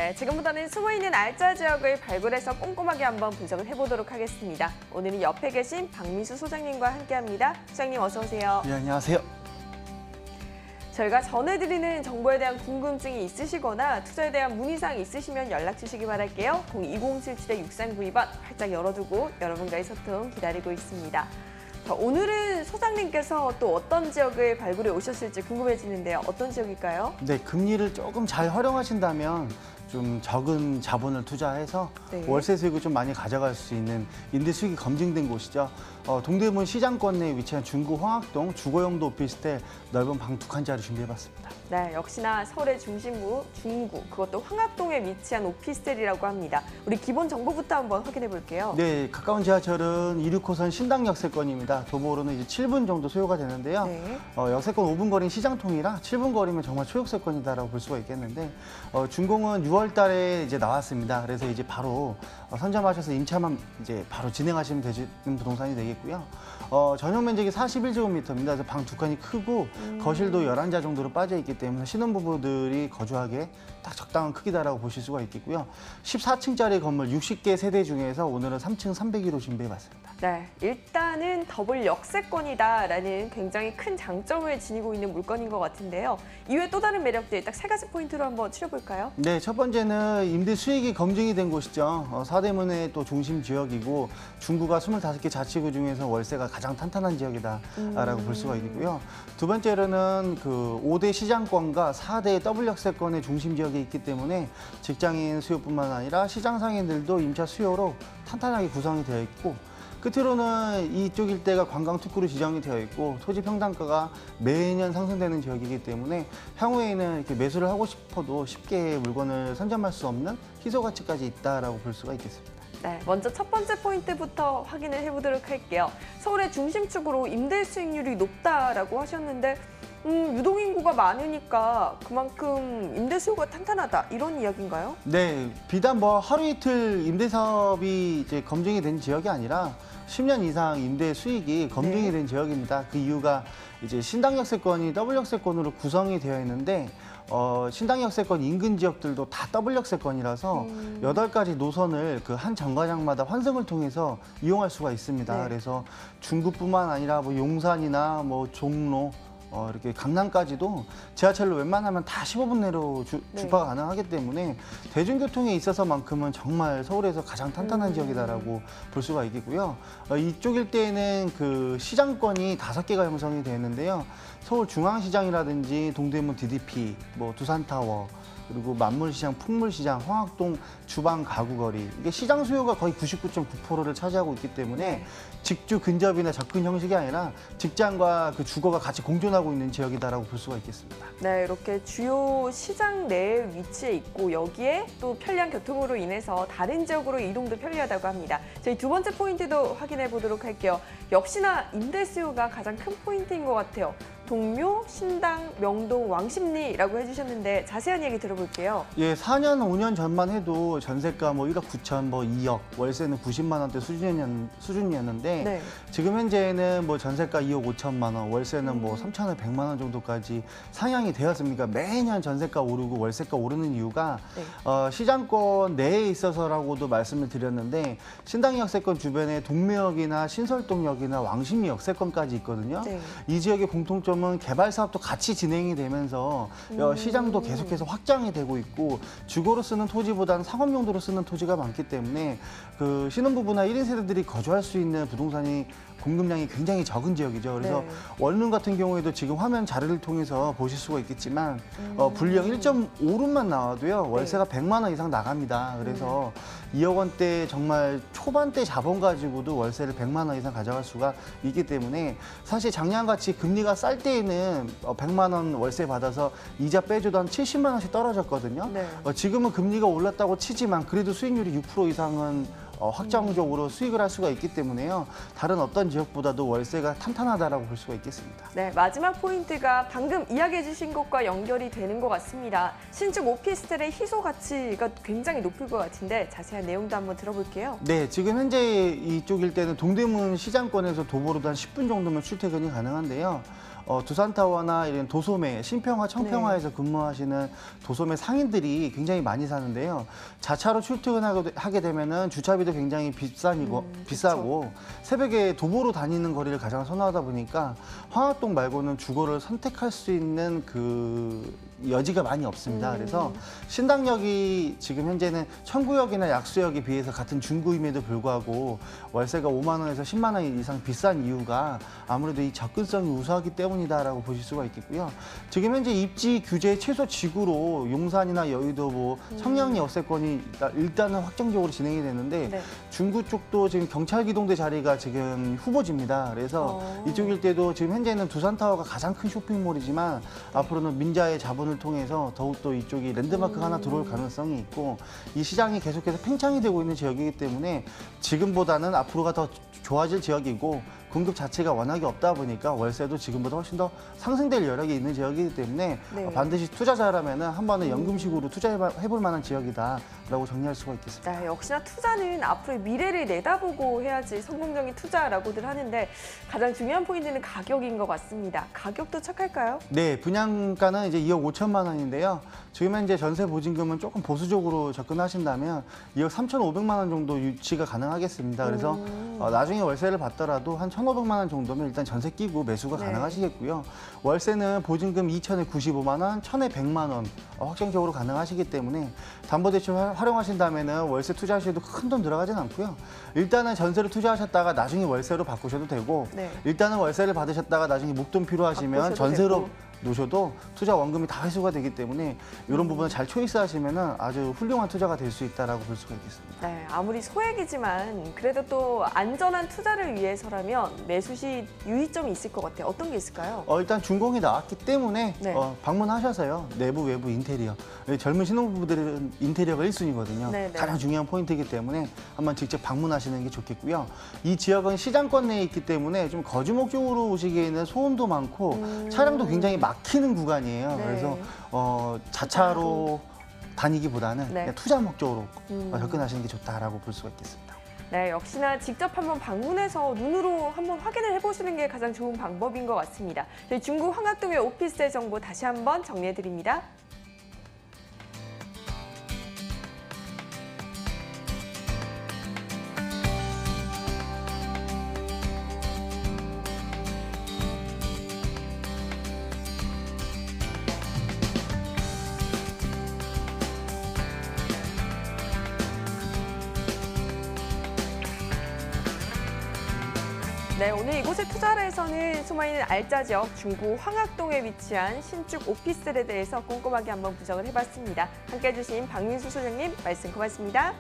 네, 지금부터는 숨어있는 알짜 지역을 발굴해서 꼼꼼하게 한번 분석을 해보도록 하겠습니다. 오늘은 옆에 계신 박민수 소장님과 함께합니다. 소장님 어서 오세요. 네, 안녕하세요. 저희가 전해드리는 정보에 대한 궁금증이 있으시거나 투자에 대한 문의사항 있으시면 연락 주시기 바랄게요. 02077-6392번 활짝 열어두고 여러분과의 소통 기다리고 있습니다. 자, 오늘은 소장님께서 또 어떤 지역을 발굴해 오셨을지 궁금해지는데요. 어떤 지역일까요? 네, 금리를 조금 잘 활용하신다면 좀 적은 자본을 투자해서 네. 월세 수익을 좀 많이 가져갈 수 있는 임대 수익이 검증된 곳이죠. 동대문 시장권 내에 위치한 중구 황학동 주거용도 오피스텔 넓은 방 2칸짜리 준비해봤습니다. 네, 역시나 서울의 중심부 중구, 그것도 황학동에 위치한 오피스텔이라고 합니다. 우리 기본 정보부터 한번 확인해 볼게요. 네, 가까운 지하철은 269호선 신당 역세권입니다. 도보로는 이제 7분 정도 소요가 되는데요. 네. 역세권 5분 거리는 시장통이라 7분 거리면 정말 초역세권이다라고 볼 수가 있겠는데 준공은 6월 달에 이제 나왔습니다. 그래서 이제 바로 선점하셔서 임차만 이제 바로 진행하시면 되는 부동산이 되겠고요. 전용 면적이 41제곱미터입니다. 그래서 방 2칸이 크고 거실도 11자 정도로 빠져 있기 때문에 신혼부부들이 거주하기에 딱 적당한 크기다라고 보실 수가 있겠고요. 14층짜리 건물 60개 세대 중에서 오늘은 3층 301호 준비해봤습니다. 네, 일단은 더블 역세권이다라는 굉장히 큰 장점을 지니고 있는 물건인 것 같은데요. 이외에 또 다른 매력들 딱 3가지 포인트로 한번 추려볼까요? 네, 첫 번째는 임대 수익이 검증이 된 곳이죠. 서대문의 또 중심 지역이고 중구가 25개 자치구 중에서 월세가 가장 탄탄한 지역이다라고 볼 수가 있고요. 두 번째로는 그 5대 시장권과 4대 더블 역세권의 중심 지역에 있기 때문에 직장인 수요뿐만 아니라 시장 상인들도 임차 수요로 탄탄하게 구성이 되어 있고 끝으로는 이쪽 일대가 관광 특구로 지정이 되어 있고 토지 평당가가 매년 상승되는 지역이기 때문에 향후에는 이렇게 매수를 하고 싶어도 쉽게 물건을 선점할 수 없는 희소 가치까지 있다라고 볼 수가 있겠습니다. 네, 먼저 첫 번째 포인트부터 확인을 해보도록 할게요. 서울의 중심축으로 임대 수익률이 높다라고 하셨는데 유동인구가 많으니까 그만큼 임대 수요가 탄탄하다 이런 이야기인가요? 네, 비단 뭐 하루 이틀 임대 사업이 이제 검증이 된 지역이 아니라 10년 이상 임대 수익이 검증이 된 지역입니다. 그 이유가 이제 신당 역세권이 더블 역세권으로 구성이 되어 있는데 신당 역세권 인근 지역들도 다 더블 역세권이라서 8가지 노선을 그 한 정거장마다 환승을 통해서 이용할 수가 있습니다. 네. 그래서 중구뿐만 아니라 뭐 용산이나 뭐 종로 이렇게 강남까지도 지하철로 웬만하면 다 15분 내로 주파가 가능하기 때문에 대중교통에 있어서만큼은 정말 서울에서 가장 탄탄한 지역이다라고 볼 수가 있겠고요. 이쪽 일대에는 그 시장권이 5개가 형성이 되는데요. 서울 중앙시장이라든지 동대문 DDP, 뭐 두산타워, 그리고 만물시장, 풍물시장, 황학동 주방 가구거리 이게 시장 수요가 거의 99.9%를 차지하고 있기 때문에 직주 근접이나 접근 형식이 아니라 직장과 그 주거가 같이 공존하고 있는 지역이다라고 볼 수가 있겠습니다. 네, 이렇게 주요 시장 내에 위치해 있고 여기에 또 편리한 교통으로 인해서 다른 지역으로 이동도 편리하다고 합니다. 저희 두 번째 포인트도 확인해 보도록 할게요. 역시나 임대 수요가 가장 큰 포인트인 것 같아요. 동묘, 신당, 명동, 왕십리라고 해주셨는데 자세한 얘기 들어볼게요. 예, 4년, 5년 전만 해도 전세가 뭐 1억 9천, 뭐 2억, 월세는 90만 원대 수준이었는데 네. 지금 현재는 뭐 전세가 2억 5천만 원, 월세는 뭐 3천에 100만 원 정도까지 상향이 되었습니까? 매년 전세가 오르고 월세가 오르는 이유가 시장권 내에 있어서라고도 말씀을 드렸는데 신당 역세권 주변에 동묘역이나 신설동역이나 왕십리 역세권까지 있거든요. 네. 이 지역의 공통점은 개발 사업도 같이 진행이 되면서 시장도 계속해서 확장이 되고 있고 주거로 쓰는 토지보다는 상업용도로 쓰는 토지가 많기 때문에 그 신혼부부나 1인 세대들이 거주할 수 있는 부동산이 공급량이 굉장히 적은 지역이죠. 그래서 네. 원룸 같은 경우에도 지금 화면 자료를 통해서 보실 수가 있겠지만 분량 1.5룸만 나와도요 월세가 100만 원 이상 나갑니다. 그래서 2억 원대 정말 초반대 자본 가지고도 월세를 100만 원 이상 가져갈 수가 있기 때문에 사실 작년같이 금리가 쌀 때에는 100만 원 월세 받아서 이자 빼줘도 한 70만 원씩 떨어졌거든요. 네. 지금은 금리가 올랐다고 치지만 그래도 수익률이 6% 이상은 확정적으로 수익을 할 수가 있기 때문에요. 다른 어떤 지역보다도 월세가 탄탄하다라고 볼 수가 있겠습니다. 네, 마지막 포인트가 방금 이야기해 주신 것과 연결이 되는 것 같습니다. 신축 오피스텔의 희소 가치가 굉장히 높을 것 같은데 자세한 내용도 한번 들어볼게요. 네, 지금 현재 이쪽 일대는 동대문 시장권에서 도보로도 한 10분 정도면 출퇴근이 가능한데요. 두산타워나 이런 도소매, 신평화, 청평화에서 근무하시는 도소매 상인들이 굉장히 많이 사는데요. 자차로 출퇴근하게 되면은 주차비도 굉장히 비싸고 새벽에 도보로 다니는 거리를 가장 선호하다 보니까 황학동 말고는 주거를 선택할 수 있는 그 여지가 많이 없습니다. 그래서 신당역이 지금 현재는 청구역이나 약수역에 비해서 같은 중구임에도 불구하고 월세가 5만 원에서 10만 원 이상 비싼 이유가 아무래도 이 접근성이 우수하기 때문이다라고 보실 수가 있겠고요. 지금 현재 입지 규제 최소 지구로 용산이나 여의도, 뭐 청량리 역세권이 일단은 확정적으로 진행이 되는데 네. 중구 쪽도 지금 경찰기동대 자리가 지금 후보지입니다. 그래서 이쪽 일대도 지금 현재는 두산타워가 가장 큰 쇼핑몰이지만 앞으로는 민자의 자본을 통해서 더욱더 이쪽이 랜드마크가 하나 들어올 가능성이 있고 이 시장이 계속해서 팽창이 되고 있는 지역이기 때문에 지금보다는 앞으로가 더 좋아질 지역이고 공급 자체가 워낙에 없다 보니까 월세도 지금보다 훨씬 더 상승될 여력이 있는 지역이기 때문에 네. 반드시 투자자라면 한 번은 연금식으로 투자해볼 만한 지역이다라고 정리할 수가 있겠습니다. 네, 역시나 투자는 앞으로의 미래를 내다보고 해야지 성공적인 투자라고들 하는데 가장 중요한 포인트는 가격인 것 같습니다. 가격도 착할까요? 네, 분양가는 이제 2억 5천만 원인데요. 지금 현재 전세 보증금은 조금 보수적으로 접근하신다면 2억 3,500만 원 정도 유치가 가능하겠습니다. 그래서 나중에 월세를 받더라도 한 1,500만 원 정도면 일단 전세 끼고 매수가 네. 가능하시겠고요. 월세는 보증금 2천에 95만 원, 1,000에 100만 원 확정적으로 가능하시기 때문에 담보대출 활용하신다면 월세 투자하셔도 큰 돈 들어가진 않고요. 일단은 전세를 투자하셨다가 나중에 월세로 바꾸셔도 되고 네. 일단은 월세를 받으셨다가 나중에 목돈 필요하시면 바꾸셔도 전세로 되고. 놓으셔도 투자 원금이 다 회수가 되기 때문에 이런 부분을 잘 초이스하시면 아주 훌륭한 투자가 될 수 있다라고 볼 수가 있겠습니다. 네, 아무리 소액이지만 그래도 또 안전한 투자를 위해서라면 매수 시 유의점이 있을 것 같아요. 어떤 게 있을까요? 일단 준공이 나왔기 때문에 네. 방문하셔서요. 내부, 외부, 인테리어. 젊은 신혼부부들은 인테리어가 1순위거든요. 네, 네. 가장 중요한 포인트이기 때문에 한번 직접 방문하시는 게 좋겠고요. 이 지역은 시장권 내에 있기 때문에 좀 거주 목적으로 오시기에는 소음도 많고 차량도 굉장히 막히는 구간이에요. 네. 그래서 자차로 다니기보다는 네. 그냥 투자 목적으로 접근하시는 게 좋다라고 볼 수가 있겠습니다. 네, 역시나 직접 한번 방문해서 눈으로 한번 확인을 해보시는 게 가장 좋은 방법인 것 같습니다. 저희 중구 황학동의 오피스텔 정보 다시 한번 정리해드립니다. 네, 오늘 이곳에 투자를 해서는 숨어있는 알짜 지역 중구 황학동에 위치한 신축 오피스텔에 대해서 꼼꼼하게 한번 분석을 해봤습니다. 함께해 주신 박민수 소장님 말씀 고맙습니다.